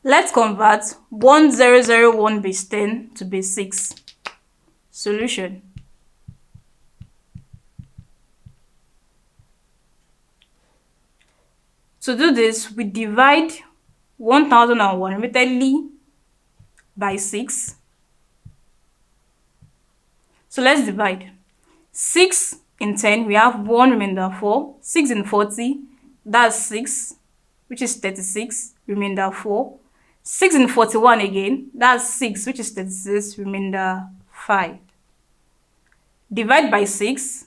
Let's convert 1001 base 10 to base 6. Solution. To do this, we divide 1001 repeatedly by 6. So let's divide. 6 in 10, we have 1 remainder 4. 6 in 40, that's 6, which is 36, remainder 4. 6 in 41 again, that's 6, which is 36, remainder 5. Divide by 6.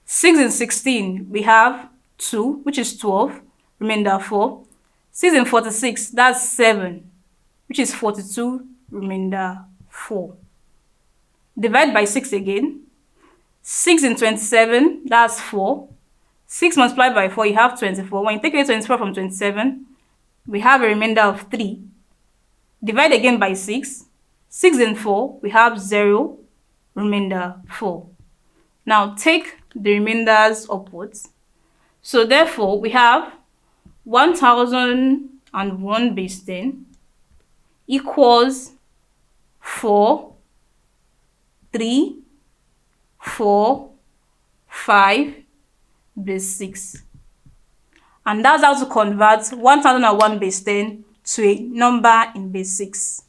6 in 16, we have 2, which is 12, remainder 4. 6 in 46, that's 7, which is 42, remainder 4. Divide by 6 again. 6 in 27, that's 4. 6 multiplied by 4, you have 24. When you take away 24 from 27, we have a remainder of 3. Divide again by 6. 6 in 4, we have 0, remainder 4. Now take the remainders upwards. So therefore, we have 1001 base 10 equals 4, 3, 4, 5 base 6. And that's how to convert 1001 base 10 to a number in base 6.